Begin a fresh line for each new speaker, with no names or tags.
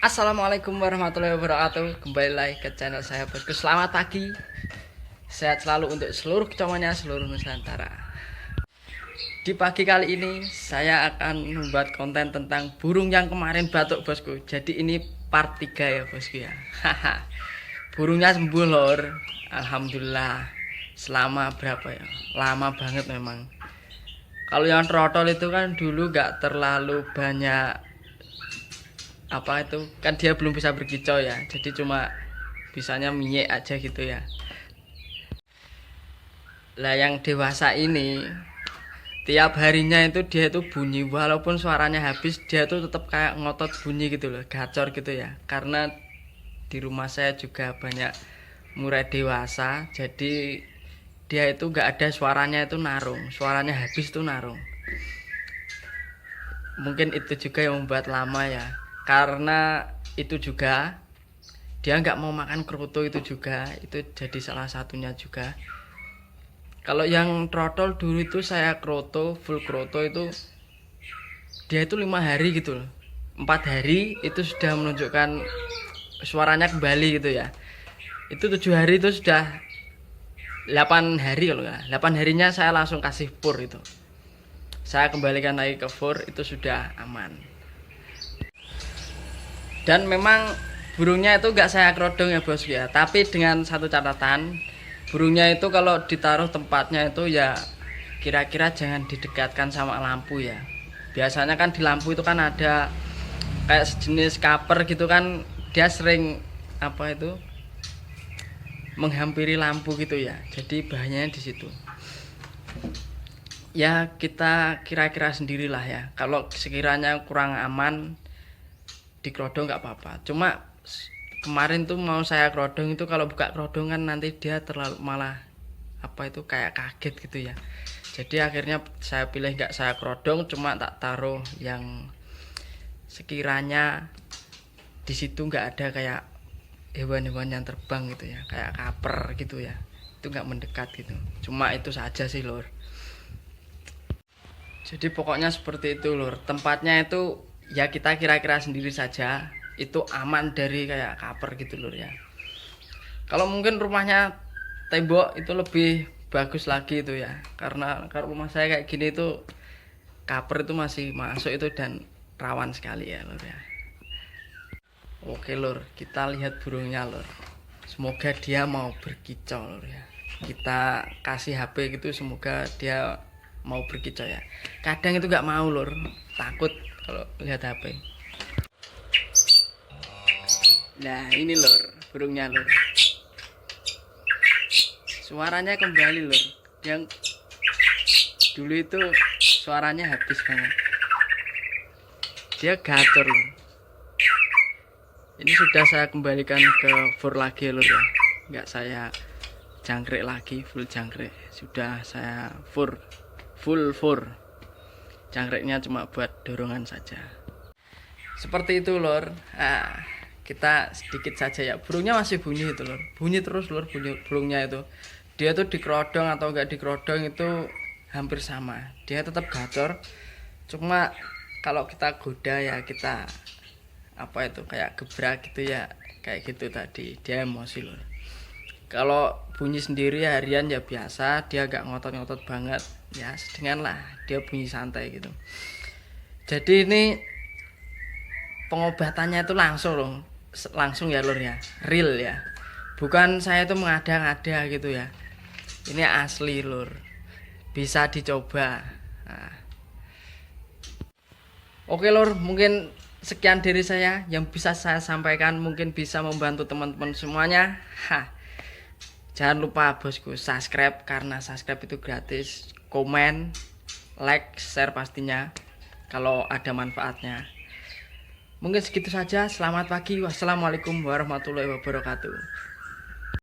Assalamualaikum warahmatullahi wabarakatuh. Kembali lagi ke channel saya bosku. Selamat pagi. Sehat selalu untuk seluruh kecomannya seluruh Nusantara. Di pagi kali ini saya akan membuat konten tentang burung yang kemarin batuk bosku. Jadi ini part 3 ya bosku ya. Haha. Burungnya sembuh lor. Alhamdulillah. Selama berapa ya? Lama banget memang. Kalau yang trotol itu kan dulu gak terlalu banyak apa itu kan dia belum bisa berkicau ya, jadi cuma bisanya minyek aja gitu ya. Lah yang dewasa ini tiap harinya itu dia itu bunyi, walaupun suaranya habis dia tuh tetap kayak ngotot bunyi gitu loh, gacor gitu ya. Karena di rumah saya juga banyak murai dewasa, jadi dia itu gak ada suaranya itu narung, suaranya habis tuh narung. Mungkin itu juga yang membuat lama ya, karena itu juga dia nggak mau makan kroto, itu juga itu jadi salah satunya juga. Kalau yang trotol dulu itu saya kroto full kroto itu dia itu 5 hari gitu loh, 4 hari itu sudah menunjukkan suaranya kembali gitu ya. Itu 7 hari itu sudah 8 hari, kalau nggak 8 harinya saya langsung kasih pur, itu saya kembalikan lagi ke fur, itu sudah aman. Dan memang burungnya itu gak saya kerodong ya bos ya, tapi dengan satu catatan, burungnya itu kalau ditaruh tempatnya itu ya kira-kira jangan didekatkan sama lampu ya. Biasanya kan di lampu itu kan ada kayak sejenis cover gitu kan, dia sering apa itu menghampiri lampu gitu ya, jadi bahayanya di situ. Ya kita kira-kira sendirilah ya, kalau sekiranya kurang aman dikerodong nggak apa-apa. Cuma kemarin tuh mau saya kerodong itu, kalau buka kerodong kan nanti dia terlalu malah apa itu kayak kaget gitu ya. Jadi akhirnya saya pilih nggak saya kerodong, cuma tak taruh yang sekiranya di situ nggak ada kayak hewan-hewan yang terbang gitu ya, kayak kaper gitu ya, itu nggak mendekat gitu. Cuma itu saja sih lur. Jadi pokoknya seperti itu lur, tempatnya itu ya kita kira-kira sendiri saja, itu aman dari kayak kaper gitu lur ya. Kalau mungkin rumahnya tembok itu lebih bagus lagi itu ya, karena kalau rumah saya kayak gini itu kaper itu masih masuk itu dan rawan sekali ya lur ya. Oke lur, kita lihat burungnya lur, semoga dia mau berkicau lur ya. Kita kasih HP gitu, semoga dia mau berkicau ya. Kadang itu gak mau lur, takut kalau lihat HP. Nah ini lur burungnya lur, suaranya kembali lur. Yang dulu itu suaranya habis banget, dia gacor lur. Ini sudah saya kembalikan ke fur lagi lur ya, nggak saya jangkrik lagi, full jangkrik. Sudah saya full fur, jangkriknya cuma buat dorongan saja. Seperti itu lur. Kita sedikit saja ya, burungnya masih bunyi itu lur, bunyi terus lur, bunyi burungnya itu. Dia tuh dikerodong atau enggak dikerodong itu hampir sama, dia tetap gacor. Cuma kalau kita goda ya, kita apa itu kayak gebrak gitu ya, kayak gitu tadi dia emosi lur. Kalau bunyi sendiri harian ya biasa, dia gak ngotot-ngotot banget ya, sedengan lah dia bunyi santai gitu. Jadi ini pengobatannya itu langsung ya lur ya, real ya, bukan saya itu mengada-ngada gitu ya, ini asli lur, bisa dicoba. Nah. Oke lur, mungkin sekian dari saya yang bisa saya sampaikan, mungkin bisa membantu teman-teman semuanya. Jangan lupa bosku subscribe, karena subscribe itu gratis, komen, like, share pastinya kalau ada manfaatnya. Mungkin segitu saja, selamat pagi, wassalamualaikum warahmatullahi wabarakatuh.